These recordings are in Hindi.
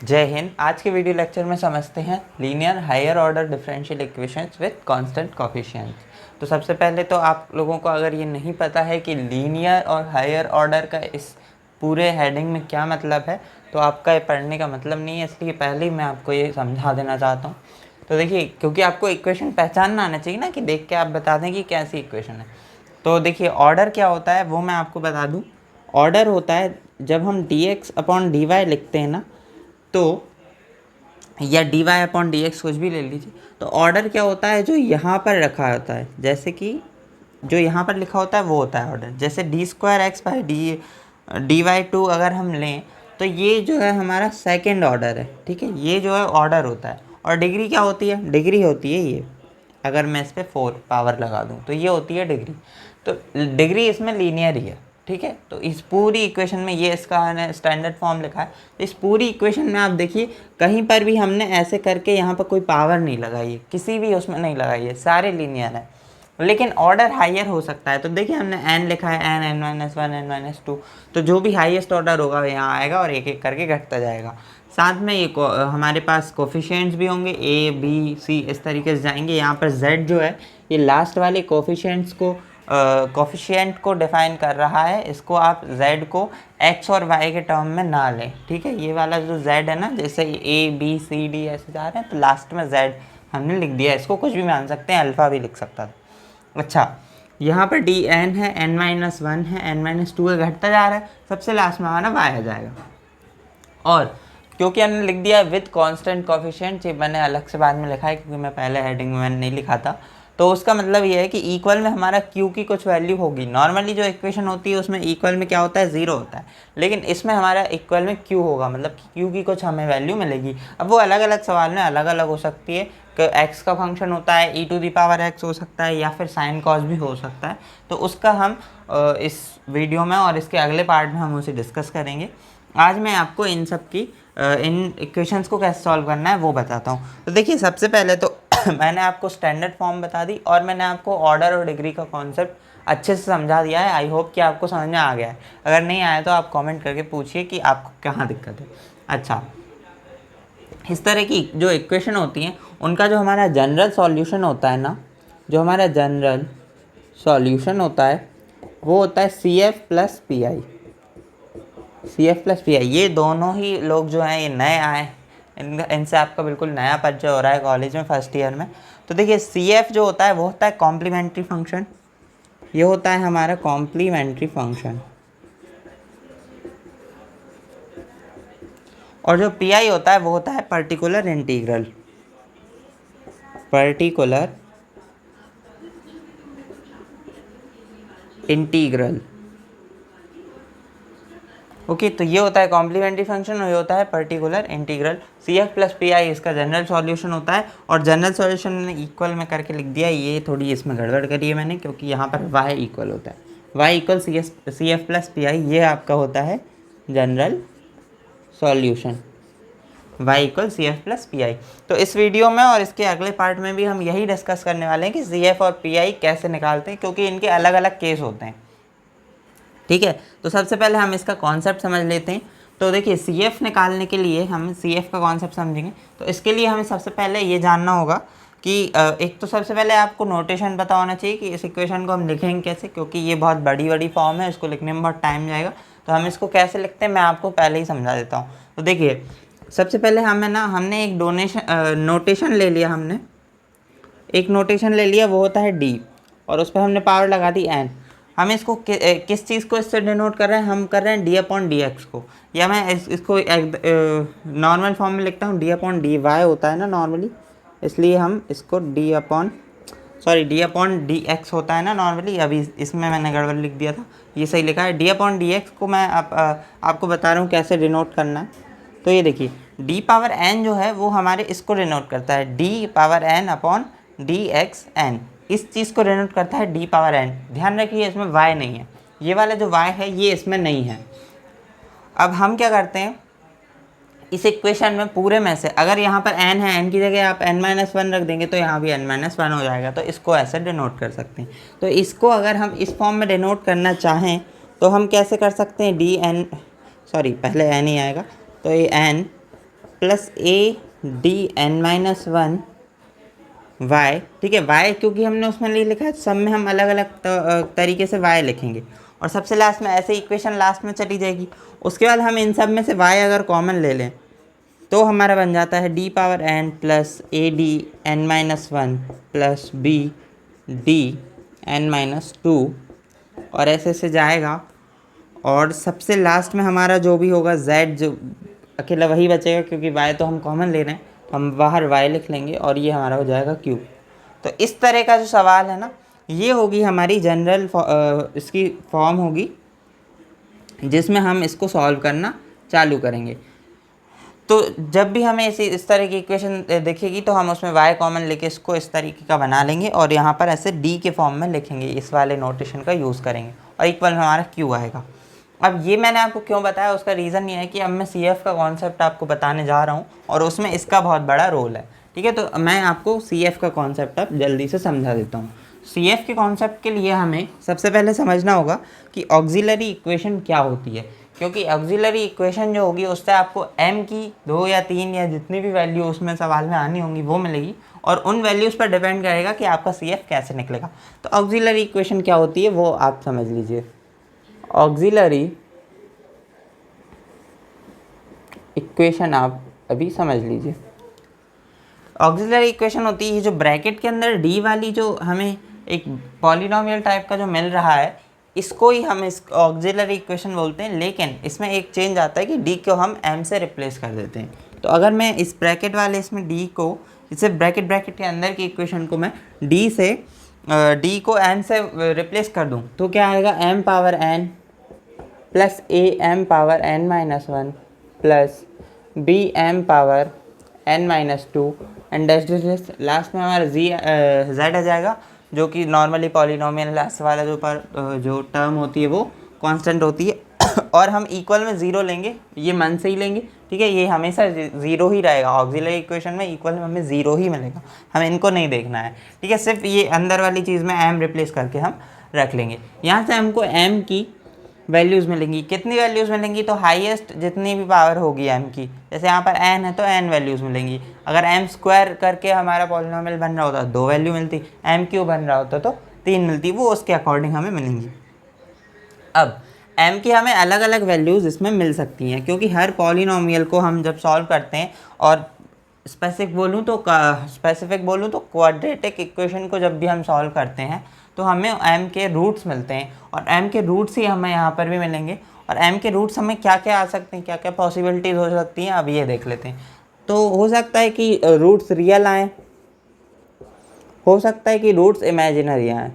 जय हिंद। आज के वीडियो लेक्चर में समझते हैं linear higher order differential equations with constant coefficients. तो सबसे पहले तो आप लोगों को अगर ये नहीं पता है कि लीनियर और हायर ऑर्डर का इस पूरे हेडिंग में क्या मतलब है, तो आपका ये पढ़ने का मतलब नहीं है, इसलिए पहले ही मैं आपको ये समझा देना चाहता हूँ। तो देखिए, क्योंकि आपको इक्वेशन पहचानना आना चाहिए ना, कि देख के आप बता दें कि कैसी इक्वेशन है। तो देखिए, ऑर्डर क्या होता है वो मैं आपको बता दूँ। ऑर्डर होता है जब हम dx/dy लिखते हैं ना, तो या dy अपॉन डी एक्स कुछ भी ले लीजिए। तो ऑर्डर क्या होता है, जो यहाँ पर रखा होता है, जैसे कि जो यहाँ पर लिखा होता है वो होता है ऑर्डर। जैसे d²x/dy/2 अगर हम लें तो ये जो है हमारा सेकंड ऑर्डर है, ठीक है। ये जो है ऑर्डर होता है। और डिग्री क्या होती है? डिग्री होती है ये, अगर मैं इस पर 4 पावर लगा दूँ तो ये होती है डिग्री। तो डिग्री इसमें लीनियर ही है, ठीक है। तो इस पूरी इक्वेशन में ये इसका स्टैंडर्ड फॉर्म लिखा है। तो इस पूरी इक्वेशन में आप देखिए, कहीं पर भी हमने ऐसे करके यहाँ पर कोई पावर नहीं लगाई है, किसी भी उसमें नहीं लगाई है, सारे लीनियर है। लेकिन ऑर्डर हायर हो सकता है। तो देखिए, हमने n लिखा है, n n-1 n-2। तो जो भी हाईएस्ट ऑर्डर होगा वो यहाँ आएगा और एक एक करके घटता जाएगा। साथ में ये हमारे पास कोफिशिएंट्स भी होंगे, a b c इस तरीके से जाएंगे। यहाँ पर z जो है ये लास्ट वाले कोफिशिएंट्स को कोफिशिएंट को डिफाइन कर रहा है। इसको आप z को x और y के टर्म में ना लें, ठीक है। ये वाला जो z है ना, जैसे a b c d ऐसे जा रहे हैं, तो लास्ट में z हमने लिख दिया। इसको कुछ भी मान सकते हैं, अल्फ़ा भी लिख सकता था। अच्छा, यहाँ पर डी एन है, n-1 है, n-2 घटता जा रहा है, सबसे लास्ट में हमारा y आ जाएगा। और क्योंकि हमने लिख दिया है विद कांस्टेंट कोफिशिएंट, ये मैंने अलग से बाद में लिखा है क्योंकि मैं पहले हेडिंग में मैंने नहीं लिखा था। तो उसका मतलब ये है कि इक्वल में हमारा q की कुछ वैल्यू होगी। नॉर्मली जो इक्वेशन होती है उसमें इक्वल में क्या होता है, 0 होता है, लेकिन इसमें हमारा इक्वल में q होगा, मतलब q की कुछ हमें वैल्यू मिलेगी। अब वो अलग अलग सवाल में अलग अलग हो सकती है कि x का फंक्शन होता है e⁻x हो सकता है, या फिर साइन कॉस भी हो सकता है। तो उसका हम इस वीडियो में और इसके अगले पार्ट में हम उसे डिस्कस करेंगे। आज मैं आपको इन सब की इन इक्वेशंस को कैसे सॉल्व करना है वो बताता हूँ। तो देखिए, सबसे पहले तो मैंने आपको स्टैंडर्ड फॉर्म बता दी और मैंने आपको ऑर्डर और डिग्री का कॉन्सेप्ट अच्छे से समझा दिया है। आई होप कि आपको समझ में आ गया है। अगर नहीं आया तो आप कमेंट करके पूछिए कि आपको कहाँ दिक्कत है। अच्छा, इस तरह की जो इक्वेशन होती हैं उनका जो हमारा जनरल सॉल्यूशन होता है ना, जो हमारा जनरल सॉल्यूशन होता है वो होता है CF+PI। CF+PI, ये दोनों ही लोग जो हैं ये नए आए, इनसे आपका बिल्कुल नया परिचय हो रहा है कॉलेज में फर्स्ट ईयर में। तो देखिए, CF जो होता है वो होता है कॉम्प्लीमेंट्री फंक्शन, ये होता है हमारा कॉम्प्लीमेंट्री फंक्शन। और जो PI होता है वो होता है particular integral. Particular integral, okay. तो ये होता है कॉम्प्लीमेंट्री फंक्शन और ये होता है पर्टिकुलर इंटीग्रल। CF+PI इसका जनरल सॉल्यूशन होता है। और जनरल सॉल्यूशन मैंने इक्वल में करके लिख दिया, ये थोड़ी इसमें गड़बड़ करी है मैंने, क्योंकि यहाँ पर y इक्वल होता है, y इक्वल CF+PI, ये आपका होता है general solution, y equal CF+PI। तो इस वीडियो में और इसके अगले पार्ट में भी हम यही डिस्कस करने वाले हैं कि CF और PI कैसे निकालते हैं, क्योंकि इनके अलग अलग केस होते हैं, ठीक है। तो सबसे पहले हम इसका कॉन्सेप्ट समझ लेते हैं। तो देखिए, CF निकालने के लिए हम CF का कॉन्सेप्ट समझेंगे। तो इसके लिए हमें सबसे पहले ये जानना होगा कि एक तो सबसे पहले आपको नोटेशन पता होना चाहिए कि इस इक्वेशन को हम लिखेंगे कैसे, क्योंकि ये बहुत बड़ी फॉर्म है, इसको लिखने में बहुत टाइम जाएगा। तो हम इसको कैसे लिखते हैं मैं आपको पहले ही समझा देता हूँ। तो देखिए, सबसे पहले हमने एक नोटेशन ले लिया, हमने एक नोटेशन ले लिया, वो होता है D, और उस पर हमने पावर लगा दी n। हम इसको किस चीज़ को इससे डिनोट कर रहे हैं, हम कर रहे हैं d/dx को, या मैं इसको नॉर्मल फॉर्म में लिखता हूँ, d/dy होता है ना नॉर्मली, इसलिए हम इसको d/dx होता है ना नॉर्मली। अभी इसमें मैंने गड़बड़ लिख दिया था, ये सही लिखा है। d/dx को मैं आपको बता रहा हूँ कैसे डिनोट करना है। तो ये देखिए, d⁻n जो है वो हमारे इसको डिनोट करता है, d⁻n/dxn, इस चीज़ को डिनोट करता है d⁻n। ध्यान रखिए, इसमें y नहीं है, ये वाला जो y है ये इसमें नहीं है। अब हम क्या करते हैं, इस इक्वेशन में पूरे में से अगर यहाँ पर n है, n की जगह आप n-1 रख देंगे तो यहाँ भी n-1 हो जाएगा। तो इसको ऐसे डिनोट कर सकते हैं। तो इसको अगर हम इस फॉर्म में डिनोट करना चाहें तो हम कैसे कर सकते हैं, पहले n ही आएगा, तो ये n plus a D n minus one y, ठीक है। वाई क्योंकि हमने उसमें नहीं लिखा है, सब में हम अलग अलग तरीके से वाई लिखेंगे, और सबसे लास्ट में ऐसे इक्वेशन लास्ट में चली जाएगी। उसके बाद हम इन सब में से वाई अगर कॉमन ले लें तो हमारा बन जाता है D power n plus a D n minus one plus b D n minus two, और ऐसे से जाएगा। और सबसे लास्ट में हमारा जो भी होगा z, जो अकेला वही बचेगा क्योंकि y तो हम कॉमन ले रहे हैं, तो हम बाहर y लिख लेंगे और ये हमारा हो जाएगा q। तो इस तरह का जो सवाल है ना, ये होगी हमारी जनरल इसकी फॉर्म होगी जिसमें हम इसको सॉल्व करना चालू करेंगे। तो जब भी हमें इस तरह की इक्वेशन दिखेगी तो हम उसमें y कॉमन लेके इसको इस तरीके का बना लेंगे और यहाँ पर ऐसे d के फॉर्म में लिखेंगे, इस वाले नोटेशन का यूज़ करेंगे और इक्वल में हमारा q आएगा। अब ये मैंने आपको क्यों बताया, उसका रीज़न ये है कि अब मैं CF का कॉन्सेप्ट आपको बताने जा रहा हूँ और उसमें इसका बहुत बड़ा रोल है, ठीक है। तो मैं आपको CF का कॉन्सेप्ट अब जल्दी से समझा देता हूँ। CF के कॉन्सेप्ट के लिए हमें सबसे पहले समझना होगा कि ऑक्सिलरी इक्वेशन क्या होती है, क्योंकि ऑक्सिलरी इक्वेशन जो होगी उससे आपको m की 2 या 3 या जितनी भी वैल्यू उसमें सवाल में आनी होंगी वो मिलेगी, और उन वैल्यूज़ पर डिपेंड करेगा कि आपका CF कैसे निकलेगा। तो ऑक्सिलरी इक्वेशन क्या होती है वो आप समझ लीजिए। ऑक्सिलरी इक्वेशन आप अभी समझ लीजिए। ऑक्सिलरी इक्वेशन होती है जो ब्रैकेट के अंदर डी वाली जो हमें एक पॉलिनोमियल टाइप का जो मिल रहा है, इसको ही हम इस ऑक्सिलरी इक्वेशन बोलते हैं। लेकिन इसमें एक चेंज आता है कि डी को हम एम से रिप्लेस कर देते हैं। तो अगर मैं इस ब्रैकेट वाले इसमें डी को, इसे ब्रैकेट के अंदर की इक्वेशन को मैं डी को एम से रिप्लेस कर दूं तो क्या आएगा, m power n plus a m power n minus one plus b m power n minus two and dash last में हमारा जेड आ जाएगा, जो कि नॉर्मली पॉलिनोमियल लास्ट वाला जो टर्म होती है वो कांस्टेंट होती है और हम इक्वल में ज़ीरो लेंगे, ये मन से ही लेंगे, ठीक है। ये हमेशा ज़ीरो ही रहेगा, ऑक्सिलरी इक्वेशन में इक्वल में हमें ज़ीरो ही मिलेगा, हमें इनको नहीं देखना है, ठीक है। सिर्फ ये अंदर वाली चीज़ में एम रिप्लेस करके हम रख लेंगे। यहाँ से हमको एम की वैल्यूज़ मिलेंगी, कितनी वैल्यूज़ मिलेंगी, तो हाईएस्ट जितनी भी पावर होगी एम की, जैसे यहाँ पर एन है तो एन वैल्यूज़ मिलेंगी। अगर एम स्क्वायर करके हमारा पॉलिनोमियल बन रहा होता तो 2 वैल्यू मिलती, एम क्यूब बन रहा होता तो 3 मिलती, वो उसके अकॉर्डिंग हमें मिलेंगी। अब एम की हमें अलग अलग वैल्यूज़ इसमें मिल सकती हैं, क्योंकि हर पॉलिनोमियल को हम जब सॉल्व करते हैं, और स्पेसिफिक बोलूँ तो क्वाड्रेटिक इक्वेशन को जब भी हम सॉल्व करते हैं तो हमें एम के रूट्स मिलते हैं, और एम के रूट्स ही हमें यहाँ पर भी मिलेंगे। और एम के रूट्स हमें क्या क्या आ सकते हैं, क्या क्या पॉसिबिलिटीज़ हो सकती हैं, अब ये देख लेते हैं। तो हो सकता है कि रूट्स रियल आएँ, हो सकता है कि रूट्स इमेजिनरी आएँ,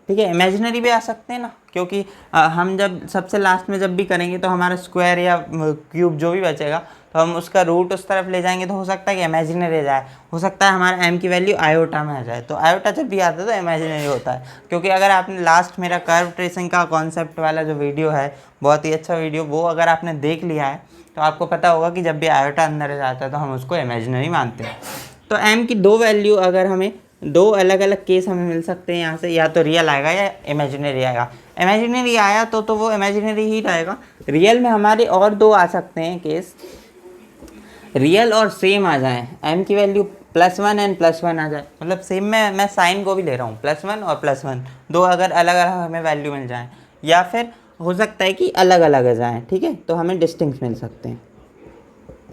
ठीक है। इमेजिनरी भी आ सकते हैं ना, क्योंकि हम जब सबसे लास्ट में जब भी करेंगे तो हमारा स्क्वायर या क्यूब जो भी बचेगा तो हम उसका रूट उस तरफ ले जाएंगे, तो हो सकता है कि इमेजिनरी जाए, हो सकता है हमारा एम की वैल्यू आयोटा में आ जाए। तो आयोटा जब भी आता है तो इमेजिनरी होता है, क्योंकि अगर आपने लास्ट मेरा कर्व ट्रेसिंग का कॉन्सेप्ट वाला जो वीडियो है, बहुत ही अच्छा वीडियो, वो अगर आपने देख लिया है तो आपको पता होगा कि जब भी आयोटा अंदर जाता है तो हम उसको इमेजिनरी मानते हैं। तो एम की 2 वैल्यू अगर हमें 2 अलग अलग केस हमें मिल सकते हैं यहाँ से, या तो रियल आएगा या इमेजिनरी आएगा। इमेजिनरी आया तो वो इमेजिनरी ही रहेगा। रियल में हमारे और 2 आ सकते हैं केस, रियल और सेम आ जाएं, एम की वैल्यू +1 एंड +1 आ जाए, मतलब सेम में मैं साइन को भी ले रहा हूँ, +1 और +1 2 अगर अलग अलग हमें वैल्यू मिल जाएँ, या फिर हो सकता है कि अलग अलग आ जाएँ, ठीक है। तो हमें डिस्टिंक्ट मिल सकते हैं,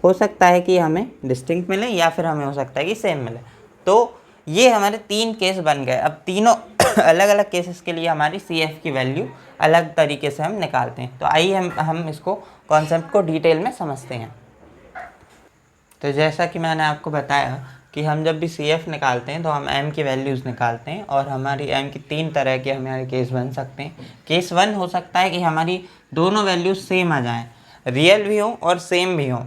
हो सकता है कि हमें डिस्टिंक्ट मिले या फिर हमें हो सकता है कि सेम मिले। तो ये हमारे 3 केस बन गए। अब तीनों अलग अलग केसेस के लिए हमारी CF की वैल्यू अलग तरीके से हम निकालते हैं। तो आइए हम इसको कॉन्सेप्ट को डिटेल में समझते हैं। तो जैसा कि मैंने आपको बताया कि हम जब भी CF निकालते हैं तो हम M की वैल्यूज़ निकालते हैं, और हमारी M की 3 तरह के हमारे केस बन सकते हैं। केस 1 हो सकता है कि हमारी दोनों वैल्यूज़ सेम आ जाएँ, रियल भी हो और सेम भी हो।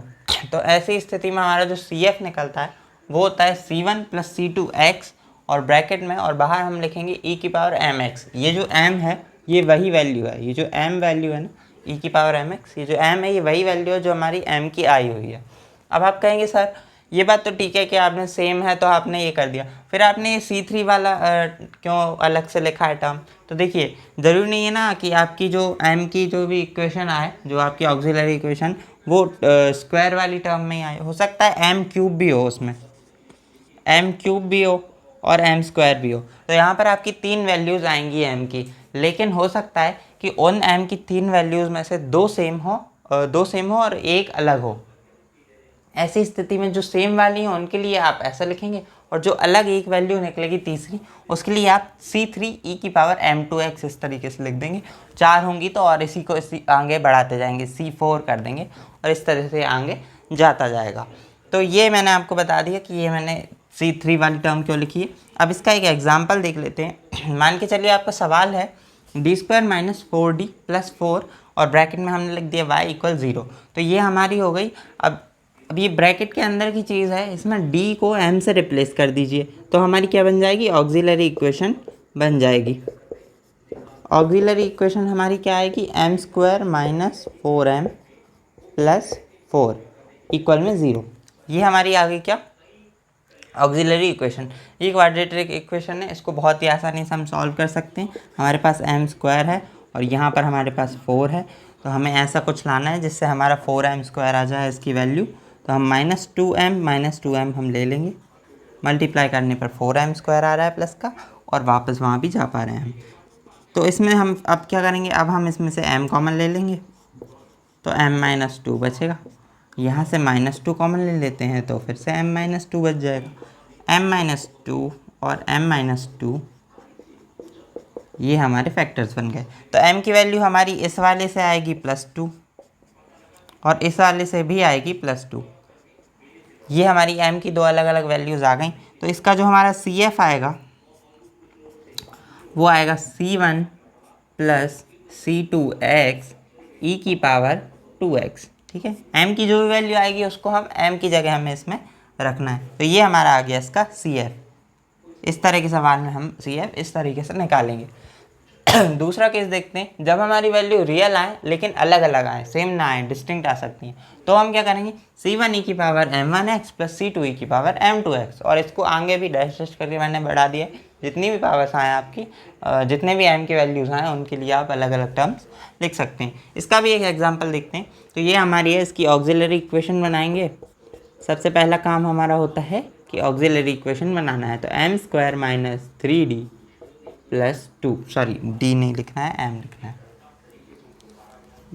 तो ऐसी स्थिति में हमारा जो CF निकलता है वो होता है C1 + C2x, और ब्रैकेट में और बाहर हम लिखेंगे e⁻mx। ये जो m है ये वही वैल्यू है, ये जो m वैल्यू है ना, e⁻mx, ये जो m है ये वही वैल्यू है जो हमारी m की आई हुई है। अब आप कहेंगे सर ये बात तो ठीक है कि आपने सेम है तो आपने ये कर दिया, फिर आपने ये C3 वाला क्यों अलग से लिखा है टर्म। तो देखिए ज़रूरी नहीं है ना कि आपकी जो m की जो भी इक्वेशन आए, जो आपकी ऑक्सिलरी इक्वेशन, वो स्क्वायर वाली टर्म में ही आए। हो सकता है एम क्यूब भी हो, उसमें एम क्यूब भी हो और एम स्क्वायर भी हो। तो यहाँ पर आपकी 3 वैल्यूज़ आएंगी एम की, लेकिन हो सकता है कि उन एम की 3 वैल्यूज़ में से 2 सेम हो और एक अलग हो। ऐसी स्थिति में जो सेम वाली हैं उनके लिए आप ऐसा लिखेंगे, और जो अलग एक वैल्यू निकलेगी तीसरी, उसके लिए आप C3e⁻m2x इस तरीके से लिख देंगे। 4 होंगी तो और इसी को आगे बढ़ाते जाएंगे, C4 कर देंगे और इस तरह से आगे जाता जाएगा। तो ये मैंने आपको बता दिया कि ये मैंने C3 वाली टर्म क्यों लिखी है। अब इसका एक एग्जाम्पल देख लेते हैं। मान के चलिए आपका सवाल है d² - 4d + 4 और ब्रैकेट में हमने लिख दिया y = 0। तो ये हमारी हो गई। अब ये ब्रैकेट के अंदर की चीज़ है, इसमें d को m से रिप्लेस कर दीजिए तो हमारी क्या बन जाएगी, ऑक्सिलरी इक्वेशन बन जाएगी। ऑक्सिलरी इक्वेशन हमारी क्या आएगी, m² - 4m + 4 = 0। ये हमारी आ गई क्या, ऑक्सिलरी इक्वेशन। ये क्वाड्रेटिक इक्वेशन है, इसको बहुत ही आसानी से हम सॉल्व कर सकते हैं। हमारे पास m² है और यहाँ पर हमारे पास 4 है, तो हमें ऐसा कुछ लाना है जिससे हमारा 4m² आ जाए इसकी वैल्यू। तो हम -2m हम ले लेंगे, मल्टीप्लाई करने पर 4m² आ रहा है प्लस का, और वापस वहाँ भी जा पा रहे हैं हम। तो इसमें हम अब क्या करेंगे, अब हम इसमें से m कॉमन ले लेंगे तो m-2 बचेगा। यहाँ से -2 कॉमन ले लेते हैं तो फिर से m-2 बच जाएगा। m-2 और m-2 ये हमारे फैक्टर्स बन गए। तो m की वैल्यू हमारी इस वाले से आएगी +2 और इस वाले से भी आएगी +2। ये हमारी m की 2 अलग अलग वैल्यूज़ आ गई। तो इसका जो हमारा CF आएगा वो आएगा C1 + C2x e⁻2x। ठीक है, m की जो भी वैल्यू आएगी उसको हम m की जगह हमें इसमें रखना है। तो ये हमारा आ गया इसका CF। इस तरह के सवाल में हम CF इस तरीके से निकालेंगे। दूसरा केस देखते हैं, जब हमारी वैल्यू रियल आए लेकिन अलग अलग आए, सेम ना आए, डिस्टिंक्ट आ सकती हैं, तो हम क्या करेंगे, C1 e⁻m1x + C2 e⁻m2x, और इसको आगे भी डैश डैश करके मैंने बढ़ा दिया। जितनी भी पावर्स आए आपकी, जितने भी m की वैल्यूज़ आए उनके लिए आप अलग अलग टर्म्स लिख सकते हैं। इसका भी एक एग्जाम्पल देखते हैं। तो ये हमारी है, इसकी ऑक्सिलरी इक्वेशन बनाएंगे। सबसे पहला काम हमारा होता है कि ऑक्सिलरी इक्वेशन बनाना है। तो m² - 3d + 2, सॉरी d नहीं लिखना है, m लिखना है,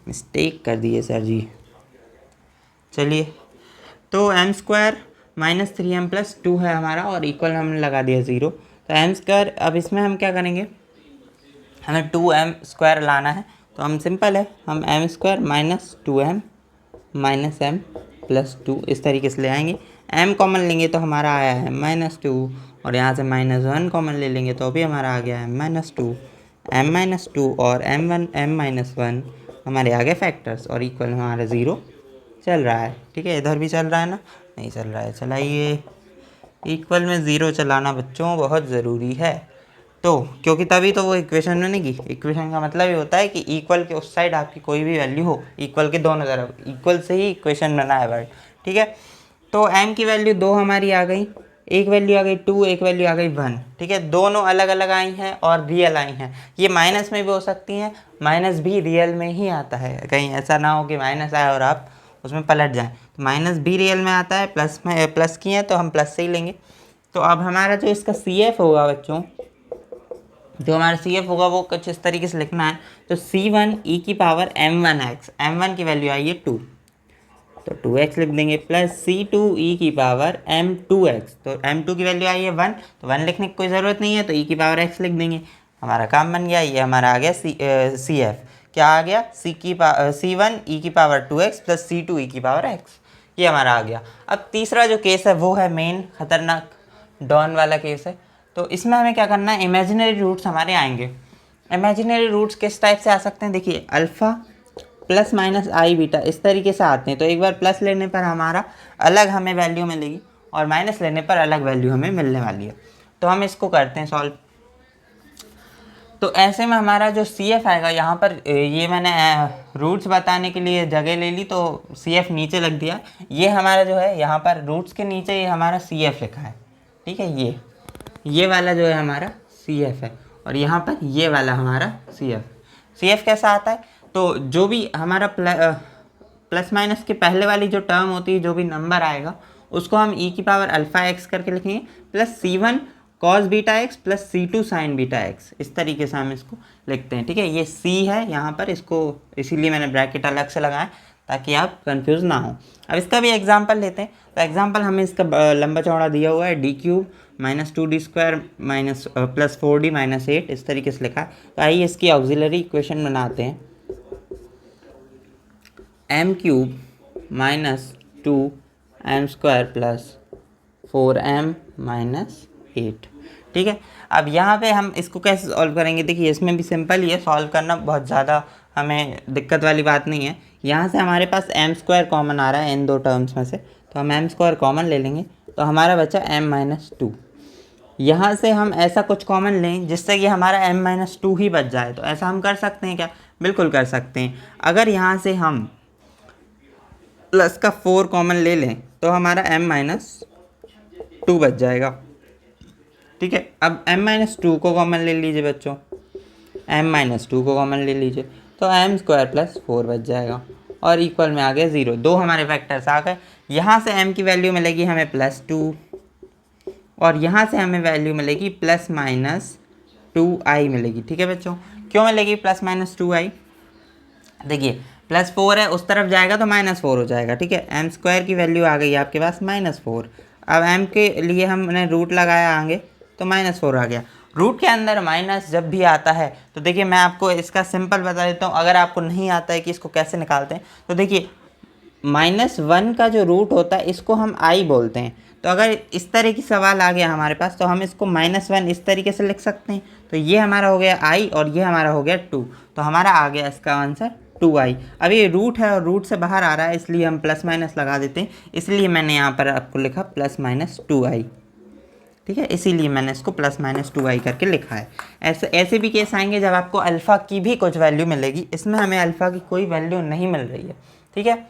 मिस्टेक कर दिए सर जी। चलिए, तो m² - 3m + 2 है हमारा, और इक्वल हमने लगा दिया 0। तो m², अब इसमें हम क्या करेंगे, हमें 2m² लाना है। तो हम सिंपल है, हम m² - 2m - m + 2 इस तरीके से ले आएंगे। m कॉमन लेंगे तो हमारा आया है -2, और यहाँ से -1 कॉमन ले लेंगे तो भी हमारा आ गया है -2। m-2 और m-1 हमारे आगे फैक्टर्स, और इक्वल हमारा 0 चल रहा है। ठीक है, इधर भी चल रहा है ना, नहीं चल रहा है, चलाइए। इक्वल में 0 चलाना बच्चों बहुत ज़रूरी है। तो क्योंकि तभी तो वो इक्वेशन बनेगी। इक्वेशन का मतलब ये होता है कि इक्वल के उस साइड आपकी कोई भी वैल्यू हो, इक्वल के दोनों तरफ, इक्वल से ही इक्वेशन बना है वर्ड। ठीक है, तो m की वैल्यू 2 हमारी आ गई, एक वैल्यू आ गई 2, एक वैल्यू आ गई 1। ठीक है, दोनों अलग अलग आई हैं और रियल आई हैं। ये माइनस में भी हो सकती हैं, माइनस भी रियल में ही आता है। कहीं ऐसा ना हो कि माइनस आए और आप उसमें पलट जाएं। तो माइनस भी रियल में आता है, प्लस में प्लस की है तो हम प्लस से ही लेंगे। तो अब हमारा जो इसका CF होगा बच्चों, जो हमारा CF होगा वो कुछ इस तरीके से लिखना है। तो C1 e⁻m1x, m1 की वैल्यू आई है 2, तो 2x लिख देंगे, प्लस C2 e⁻m2x, तो m2 की वैल्यू आई है 1, तो 1 लिखने की कोई ज़रूरत नहीं है, तो e⁻x लिख देंगे। हमारा काम बन गया। ये हमारा आ गया CF। क्या आ गया, C1 e⁻2x + C2 e⁻x, ये हमारा आ गया। अब तीसरा जो केस है वो है मेन खतरनाक डॉन वाला केस है। तो इसमें हमें क्या करना है, इमेजिनरी रूट्स हमारे आएंगे। इमेजिनरी रूट्स किस टाइप से आ सकते हैं, देखिए अल्फ़ा ± i बीटा इस तरीके से आते हैं। तो एक बार प्लस लेने पर हमारा अलग हमें वैल्यू मिलेगी, और माइनस लेने पर अलग वैल्यू हमें मिलने वाली है। तो हम इसको करते हैं सॉल्व। तो ऐसे में हमारा जो CF आएगा, यहाँ पर ये मैंने रूट्स बताने के लिए जगह ले ली तो CF नीचे लग दिया। ये हमारा जो है यहाँ पर रूट्स के नीचे ये हमारा CF लिखा है। ठीक है, ये वाला जो है हमारा CF है, और यहाँ पर ये वाला हमारा CF कैसा आता है, तो जो भी हमारा प्लस माइनस के पहले वाली जो टर्म होती है, जो भी नंबर आएगा उसको हम e की पावर अल्फ़ा एक्स करके लिखेंगे plus C1 cos beta x plus C2 sign beta x. इस तरीके से हम इसको लिखते हैं, ठीक है। ये C है यहाँ पर, इसको इसीलिए मैंने ब्रैकेट अलग से लगाया ताकि आप कंफ्यूज ना हो। अब इसका भी एग्जांपल लेते हैं। तो एग्जांपल हमें इसका लंबा चौड़ा दिया हुआ है d³ minus 2d² minus plus 4d minus 8, इस तरीके से लिखा है। तो आइए इसकी ऑक्सिलरी इक्वेशन बनाते हैं। m³ minus 2m² plus 4m minus 8, ठीक है। अब यहाँ पे हम इसको कैसे सॉल्व करेंगे, देखिए इसमें भी सिंपल ही है, सॉल्व करना बहुत ज़्यादा हमें दिक्कत वाली बात नहीं है। यहाँ से हमारे पास m² कॉमन आ रहा है इन दो टर्म्स में से, तो हम m² कॉमन ले लेंगे, तो हमारा बचा m माइनस 2। यहाँ से हम ऐसा कुछ कॉमन लें जिससे कि हमारा m माइनस 2 ही बच जाए। तो ऐसा हम कर सकते हैं क्या? बिल्कुल कर सकते हैं। अगर यहाँ से हम प्लस का 4 कॉमन ले लें तो हमारा m माइनस 2 बच जाएगा, ठीक है। अब m माइनस 2 को कॉमन ले लीजिए बच्चों, m माइनस 2 को कॉमन ले लीजिए, तो m² प्लस 4 बच जाएगा और इक्वल में आ गया 0। दो हमारे फैक्टर्स आ गए। यहाँ से m की वैल्यू मिलेगी हमें प्लस 2 और यहाँ से हमें वैल्यू मिलेगी प्लस माइनस 2i मिलेगी, ठीक है बच्चों। क्यों मिलेगी प्लस माइनस 2i? देखिए प्लस 4 है, उस तरफ जाएगा तो माइनस 4 हो जाएगा, ठीक है। m² की वैल्यू आ गई आपके पास माइनस 4। अब m के लिए हमने रूट लगाया आगे तो माइनस 4 आ गया। रूट के अंदर माइनस जब भी आता है तो देखिए मैं आपको इसका सिंपल बता देता हूँ, अगर आपको नहीं आता है कि इसको कैसे निकालते हैं तो देखिए -1 का जो रूट होता है इसको हम i बोलते हैं। तो अगर इस तरह की सवाल आ गया हमारे पास तो हम इसको -1 इस तरीके से लिख सकते हैं। तो ये हमारा हो गया i और ये हमारा हो गया 2, तो हमारा आ गया इसका आंसर 2i। अब ये रूट है और रूट से बाहर आ रहा है इसलिए हम प्लस माइनस लगा देते हैं, इसलिए मैंने यहाँ पर आपको लिखा प्लस माइनस 2i, ठीक है। इसीलिए मैंने इसको प्लस माइनस 2i करके लिखा है। ऐसे भी केस आएंगे जब आपको अल्फ़ा की भी कुछ वैल्यू मिलेगी, इसमें हमें अल्फ़ा की कोई वैल्यू नहीं मिल रही है, ठीक है।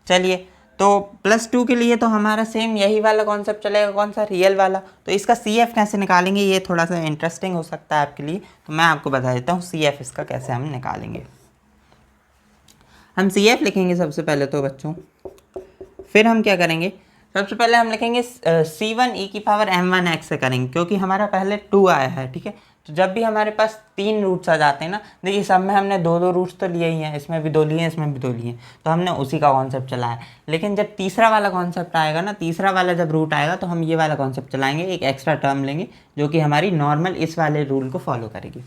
चलिए तो +2 के लिए तो हमारा सेम यही वाला कॉन्सेप्ट चलेगा, कौन सा? रियल वाला। तो इसका CF कैसे निकालेंगे, ये थोड़ा सा इंटरेस्टिंग हो सकता है आपके लिए, तो मैं आपको बता देता हूँ CF इसका कैसे हम निकालेंगे। हम CF लिखेंगे सबसे पहले तो बच्चों, फिर हम क्या करेंगे, सबसे पहले हम लिखेंगे C1 e की पावर m1x से करेंगे, क्योंकि हमारा पहले 2 आया है, ठीक है। तो जब भी हमारे पास 3 रूट्स आ जाते हैं ना, देखिए सब में हमने 2-2 रूट्स तो लिए ही हैं, इसमें भी 2 लिए हैं, इसमें भी 2 लिए हैं, तो हमने उसी का कॉन्सेप्ट चलाया। लेकिन जब तीसरा वाला कॉन्सेप्ट आएगा ना, तीसरा वाला जब रूट आएगा तो हम ये वाला कॉन्सेप्ट चलाएंगे, एक एक्स्ट्रा टर्म लेंगे जो कि हमारी नॉर्मल इस वाले रूल को फॉलो करेगी।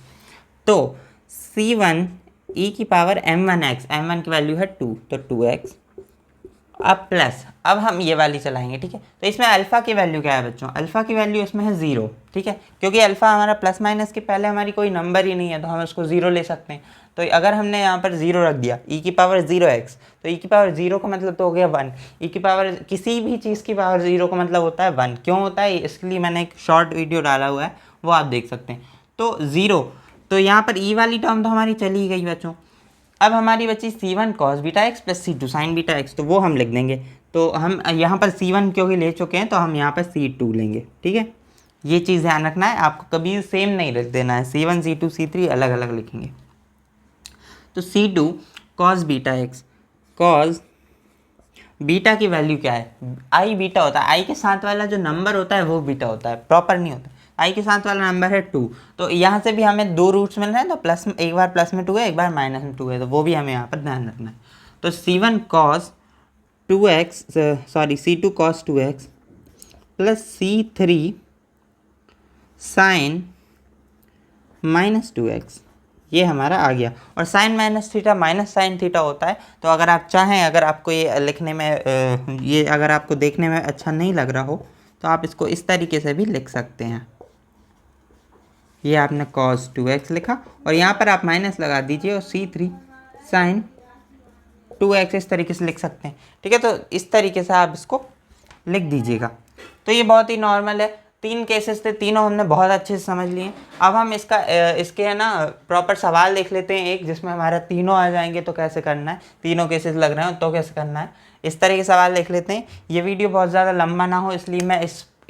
तो C1 e की पावर m1x, m1 की वैल्यू है 2, तो 2x। अब प्लस, अब हम ये वाली चलाएंगे, ठीक है। तो इसमें अल्फ़ा की वैल्यू क्या है बच्चों? अल्फ़ा की वैल्यू इसमें है 0, ठीक है, क्योंकि अल्फ़ा हमारा प्लस माइनस के पहले हमारी कोई नंबर ही नहीं है, तो हम उसको 0 ले सकते हैं। तो अगर हमने यहाँ पर 0 रख दिया, e की पावर 0x, तो e की पावर 0 का मतलब तो हो गया 1। e की पावर किसी भी चीज़ की पावर 0 का मतलब होता है 1। क्यों होता है इसलिए मैंने एक शॉर्ट वीडियो डाला हुआ है, वो आप देख सकते हैं। तो 0, तो यहाँ पर e वाली टर्म तो हमारी चली गई बच्चों। अब हमारी बची C1 cos beta x plus C2 sign beta x, तो वो हम लिख देंगे। तो हम यहाँ पर C1 क्योंकि ले चुके हैं तो हम यहाँ पर C2 लेंगे, ठीक है। ये चीज़ ध्यान रखना है, आपको कभी सेम नहीं लिख देना है, C1 C2 C3 अलग अलग लिखेंगे। तो C2 cos beta x, cos beta की वैल्यू क्या है? आई बीटा होता है, आई के साथ वाला जो नंबर होता है वो बीटा होता है, प्रॉपर नहीं होता। आई के साथ वाला नंबर है 2, तो यहाँ से भी हमें 2 रूट्स मिल रहे हैं, तो प्लस में एक बार प्लस में 2 है, एक बार माइनस में 2 है, तो वो भी हमें यहाँ पर ध्यान रखना है। तो C1 cos 2x, sorry C2 cos 2x plus C3 sine minus 2x, ये हमारा आ गया। और sine minus theta minus sine theta होता है, तो अगर आप चाहें, अगर आपको ये लिखने में ये अगर आपको देखने में अच्छा नहीं लग रहा हो तो आप इसको इस तरीके से भी लिख सकते हैं। ये आपने cos 2x लिखा और यहाँ पर आप माइनस लगा दीजिए और C3 साइन 2x इस तरीके से लिख सकते हैं, ठीक है। तो इस तरीके से आप इसको लिख दीजिएगा। तो ये बहुत ही नॉर्मल है, 3 केसेस थे, तीनों हमने बहुत अच्छे से समझ लिए। अब हम इसके है ना प्रॉपर सवाल देख लेते हैं, एक जिसमें हमारा तीनों आ जाएंगे तो कैसे करना है, तीनों केसेस लग रहे हो तो कैसे करना है, इस तरह के सवाल देख लेते हैं। ये वीडियो बहुत ज़्यादा लंबा ना हो इसलिए मैं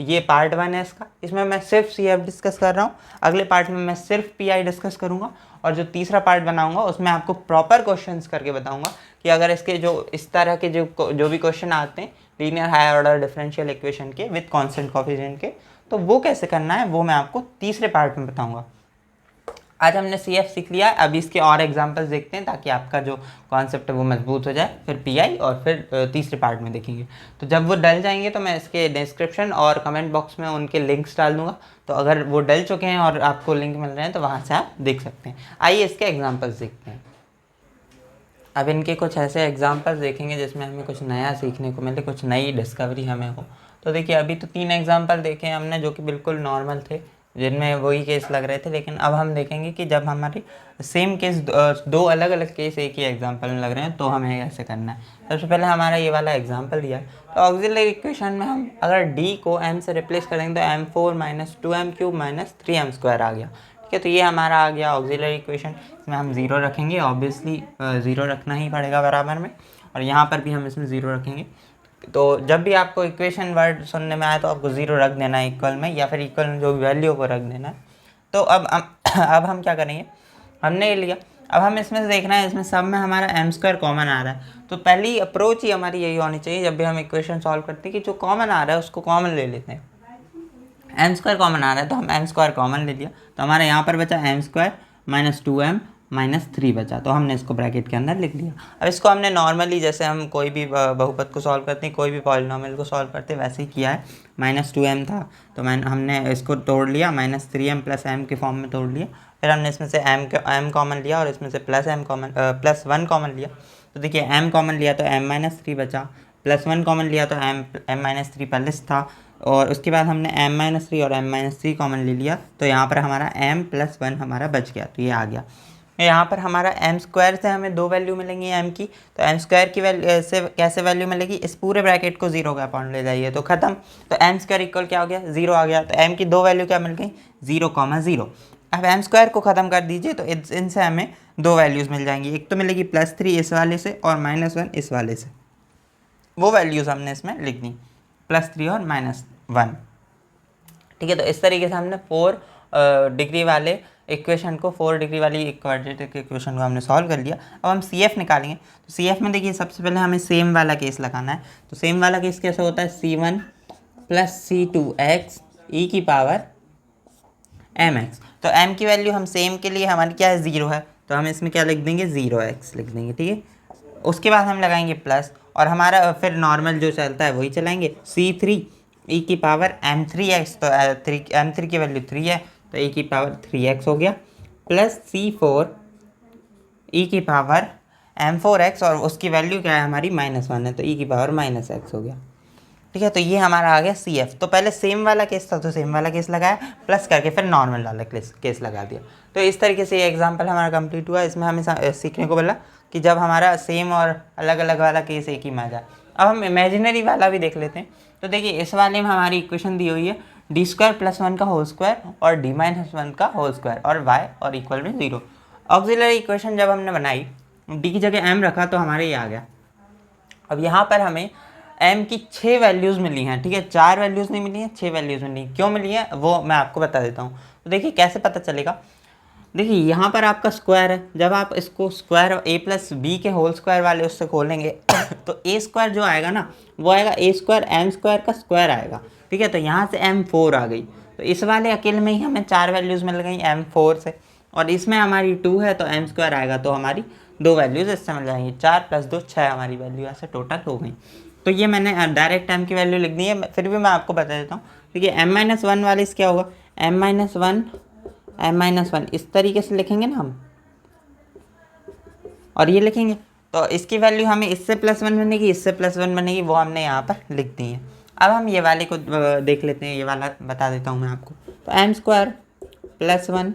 ये पार्ट 1 है इसका, इसमें मैं सिर्फ CF डिस्कस कर रहा हूँ। अगले पार्ट में मैं सिर्फ PI डिस्कस करूँगा, और जो तीसरा पार्ट बनाऊंगा उसमें आपको प्रॉपर क्वेश्चंस करके बताऊंगा कि अगर इसके जो इस तरह के जो भी क्वेश्चन आते हैं linear higher order differential equation के विद कांस्टेंट कोएफिशिएंट के, तो वो कैसे करना है वो मैं आपको तीसरे पार्ट में बताऊंगा। आज हमने CF सीख लिया है, अभी इसके और एग्जांपल्स देखते हैं ताकि आपका जो कॉन्सेप्ट है वो मजबूत हो जाए। फिर PI और फिर तीसरे पार्ट में देखेंगे। तो जब वो डल जाएंगे तो मैं इसके डिस्क्रिप्शन और कमेंट बॉक्स में उनके लिंक्स डाल दूंगा, तो अगर वो डल चुके हैं और आपको लिंक मिल रहे हैं तो वहाँ से आप देख सकते हैं। आइए इसके एग्जाम्पल्स देखते हैं। अब इनके कुछ ऐसे एग्जाम्पल्स देखेंगे जिसमें हमें कुछ नया सीखने को मिले, कुछ नई डिस्कवरी हमें हो। तो देखिए अभी तो 3 एग्जाम्पल देखे हैं हमने जो कि बिल्कुल नॉर्मल थे, जिनमें वही केस लग रहे थे, लेकिन अब हम देखेंगे कि जब हमारी सेम केस दो अलग अलग केस एक ही एग्जाम्पल में लग रहे हैं तो हमें कैसे करना है। सबसे पहले हमारा ये वाला एग्जाम्पल दिया है, तो ऑक्सिलरी इक्वेशन में हम अगर D को M से रिप्लेस करेंगे तो M4 - 2M³ - 3M² आ गया। ठीक है, तो ये हमारा आ गया ऑक्सिलरी इक्वेशन। इसमें हम 0 रखेंगे, ऑब्वियसली 0 रखना ही पड़ेगा बराबर में, और यहाँ पर भी हम इसमें 0 रखेंगे। तो जब भी आपको इक्वेशन वर्ड सुनने में आए तो आपको 0 रख देना है इक्वल में, या फिर इक्वल में जो भी वैल्यू को रख देना है। तो अब हम क्या करेंगे, हमने ये लिया, अब हम इसमें से देखना है इसमें सब में हमारा M² कॉमन आ रहा है। तो पहली अप्रोच ही हमारी यही होनी चाहिए जब भी हम इक्वेशन सॉल्व करते हैं कि जो कॉमन आ रहा है उसको कॉमन ले लेते हैं। M² कॉमन आ रहा है तो हम M² कॉमन ले लिया, तो हमारे यहाँ पर बचा M² - 2M - 3 बचा, तो हमने इसको ब्रैकेट के अंदर लिख दिया। अब इसको हमने नॉर्मली जैसे हम कोई भी बहुपद को सॉल्व करते हैं, कोई भी पॉलिनॉमियल को सॉल्व करते हैं, वैसे ही किया है। -2M था तो हमने इसको तोड़ लिया, -3M + M के फॉर्म में तोड़ लिया। फिर हमने इसमें से M कॉमन लिया और इसमें से +1 कॉमन लिया। तो देखिए M कॉमन लिया तो M - 3 बचा, +1 कॉमन लिया तो M - 3 पहले था, और उसके बाद हमने M - 3 और M - 3 कॉमन ले लिया, तो यहाँ पर हमारा M + 1 हमारा बच गया, तो ये आ गया। यहाँ पर हमारा M² से हमें 2 वैल्यू मिलेंगी M की, तो M² की वैल्यू से कैसे वैल्यू मिलेगी, इस पूरे ब्रैकेट को 0 का पॉइंट ले जाइए तो ख़त्म। तो M² इक्वल क्या हो गया, 0 आ गया। तो M की 2 वैल्यू क्या मिल गई, 0, 0। अब M² को ख़त्म कर दीजिए तो इनसे हमें 2 वैल्यूज़ मिल जाएंगी, एक तो मिलेगी +3 इस वाले से और -1 इस वाले से। वो वैल्यूज़ हमने इसमें लिख दी, +3 और -1। ठीक है, तो इस तरीके से हमने 4 डिग्री वाले इक्वेशन को 4 डिग्री वाली क्वाड्रेटिक इक्वेशन को हमने सॉल्व कर लिया। अब हम CF निकालेंगे, तो CF में देखिए सबसे पहले हमें सेम वाला केस लगाना है। तो सेम वाला केस कैसे होता है, C1 + C2x e⁻mx। तो m की वैल्यू हम सेम के लिए हमारी क्या है, 0 है, तो हम इसमें क्या लिख देंगे, 0x लिख देंगे। ठीक है, उसके बाद हम लगाएंगे प्लस, और हमारा फिर नॉर्मल जो चलता है वही चलाएंगे, C3 e⁻m3x। तो m3 की वैल्यू 3 है तो e⁻3x हो गया, प्लस C4 e⁻m4x, और उसकी वैल्यू क्या है हमारी -1 है तो e⁻−x हो गया। ठीक है, तो ये हमारा आ गया CF। तो पहले सेम वाला केस था तो सेम वाला केस लगाया, प्लस करके फिर नॉर्मल वाला केस लगा दिया। तो इस तरीके से ये एग्जाम्पल हमारा कंप्लीट हुआ। इसमें हमें सीखने को मिला कि जब हमारा सेम और अलग अलग वाला केस एक ही में आ जाए। अब हम इमेजिनरी वाला भी देख लेते हैं। तो देखिए इस वाले में हमारी इक्वेशन दी हुई है D² + 1 का होल स्क्वायर और D - 1 का होल स्क्वायर और y और इक्वल में 0। ऑक्सिलरी इक्वेशन जब हमने बनाई, D की जगह M रखा तो हमारे ये आ गया। अब यहाँ पर हमें M की 6 वैल्यूज़ मिली हैं। ठीक है, 4 वैल्यूज़ नहीं मिली हैं, 6 वैल्यूज़ मिली। क्यों मिली है वो मैं आपको बता देता हूँ। तो देखिए कैसे पता चलेगा, देखिए यहाँ पर आपका स्क्वायर है, जब आप इसको स्क्वायर a + b के होल स्क्वायर वाले उससे खोलेंगे तो a² जो आएगा ना वो आएगा a² m² का स्क्वायर आएगा। ठीक है, तो यहाँ से M4 आ गई, तो इस वाले अकेले में ही हमें 4 वैल्यूज़ मिल गई M4 से, और इसमें हमारी 2 है तो M² आएगा, तो हमारी 2 वैल्यूज़ इससे मिल जाएंगी। 4 + 2 6 हमारी वैल्यू ऐसे टोटल हो गई। तो ये मैंने डायरेक्ट M की वैल्यू लिख दी है, फिर भी मैं आपको बता देता हूँ। देखिए M - 1 वाले से क्या होगा, M - 1 इस तरीके से लिखेंगे ना हम, और ये लिखेंगे तो इसकी वैल्यू हमें इससे +1 बनेगी, इससे +1 बनेगी, वो हमने यहाँ पर लिख दी है। अब हम ये वाले को देख लेते हैं, ये वाला बता देता हूँ मैं आपको। तो M² + 1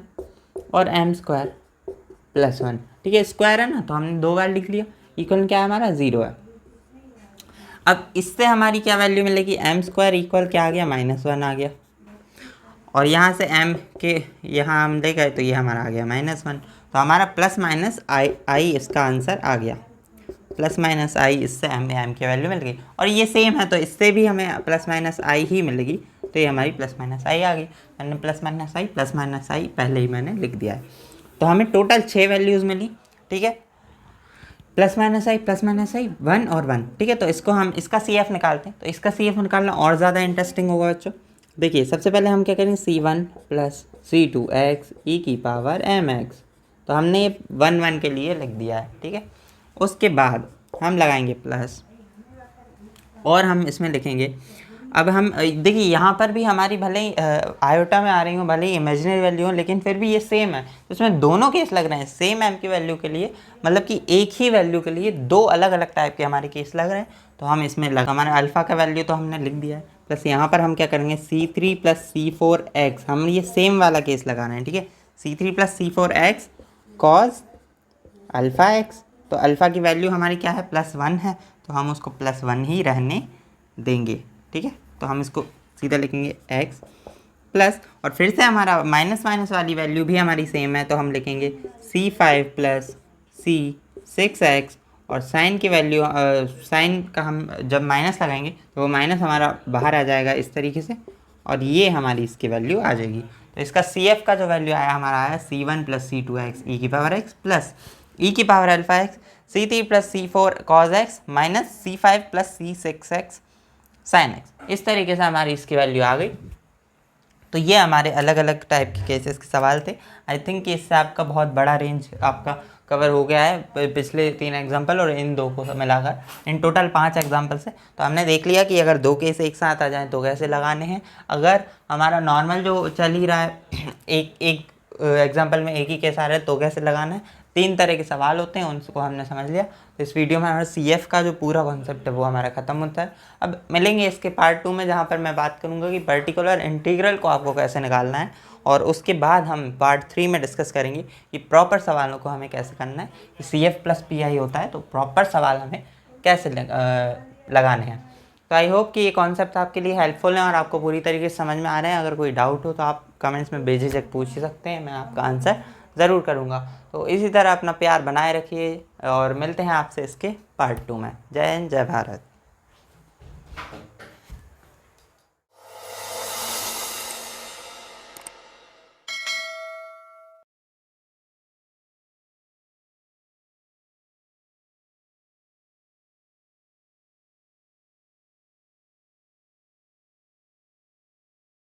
और M² + 1, ठीक है, स्क्वायर है ना, तो हमने 2 बार लिख लिया। इक्वल क्या है हमारा, 0 है। अब इससे हमारी क्या वैल्यू मिलेगी, M² इक्वल क्या आ गया, -1 आ गया, और यहाँ से M के यहाँ हम ले गए तो ये हमारा आ गया -1। तो हमारा ±i इसका आंसर आ गया, ±i, इससे हमें M की वैल्यू मिल गई। और ये सेम है तो इससे भी हमें ±i ही मिलेगी, तो ये हमारी प्लस माइनस आई आ गई। मैंने प्लस माइनस आई पहले ही मैंने लिख दिया है। तो हमें टोटल 6 वैल्यूज़ मिली, ठीक है, प्लस माइनस आई 1 और 1, ठीक है। तो इसको हम इसका सी एफ निकालते हैं। तो इसका सी एफ निकालना और ज़्यादा इंटरेस्टिंग होगा बच्चों। देखिए सबसे पहले हम क्या करेंगे, C1 प्लस C2x e की पावर mx। तो हमने ये 1 1 के लिए लिख दिया है, ठीक है। उसके बाद हम लगाएंगे प्लस और हम इसमें लिखेंगे, अब हम देखिए यहाँ पर भी हमारी भले ही आयोटा में आ रही हूँ, भले ही इमेजिनरी वैल्यू हो, लेकिन फिर भी ये सेम है। तो इसमें दोनों केस लग रहे हैं सेम एम की वैल्यू के लिए, मतलब कि एक ही वैल्यू के लिए दो अलग अलग टाइप के हमारे केस लग रहे हैं। तो हम इसमें हमारे अल्फ़ा का वैल्यू तो हमने लिख दिया है, प्लस यहाँ पर हम क्या करेंगे C3 प्लस C4x, हम ये सेम वाला केस लगा रहे हैं, ठीक है। C3 plus C4x cos alpha x. तो अल्फ़ा की वैल्यू हमारी क्या है, +1 है, तो हम उसको +1 ही रहने देंगे, ठीक है। तो हम इसको सीधा लिखेंगे x प्लस, और फिर से हमारा माइनस माइनस वाली वैल्यू भी हमारी सेम है, तो हम लिखेंगे C5 प्लस C6x, और साइन की वैल्यू साइन का हम जब माइनस लगाएंगे तो वो माइनस हमारा बाहर आ जाएगा इस तरीके से, और ये हमारी इसकी वैल्यू आ जाएगी। तो इसका CF का जो वैल्यू आया हमारा आया C1 प्लस C2x e की पावर x प्लस e की power alpha x, C3 plus C4 cos x minus C5 plus C6x sine x। इस तरीके से हमारी इसकी वैल्यू आ गई। तो ये हमारे अलग अलग टाइप के केसेस के सवाल थे। आई थिंक कि इससे आपका बहुत बड़ा रेंज आपका कवर हो गया है पिछले 3 एग्जाम्पल और इन 2 को मिलाकर, इन टोटल 5 एग्जाम्पल से। तो हमने देख लिया कि अगर 2 केस एक साथ आ जाएं तो कैसे लगाने हैं। अगर हमारा नॉर्मल जो चल ही रहा है एक एग्जाम्पल में एक ही केस आ रहा है तो कैसे लगाना है। 3 तरह के सवाल होते हैं, उनको हमने समझ लिया। तो इस वीडियो में हमारा CF का जो पूरा कॉन्सेप्ट है वो हमारा ख़त्म होता है। अब मिलेंगे इसके पार्ट 2 में, जहाँ पर मैं बात करूँगा कि पर्टिकुलर इंटीग्रल को आपको कैसे निकालना है, और उसके बाद हम पार्ट 3 में डिस्कस करेंगे कि प्रॉपर सवालों को हमें कैसे करना है। कि CF प्लस PI होता है तो प्रॉपर सवाल हमें कैसे लगाने हैं। तो आई होप कि ये कॉन्सेप्ट आपके लिए हेल्पफुल है और आपको पूरी तरीके से समझ में आ रहे हैं। अगर कोई डाउट हो तो आप कमेंट्स में बेझिझक पूछ ही सकते हैं, मैं आपका आंसर ज़रूर करूँगा। तो इसी तरह अपना प्यार बनाए रखिए और मिलते हैं आपसे इसके पार्ट 2 में। जय हिंद, जय भारत।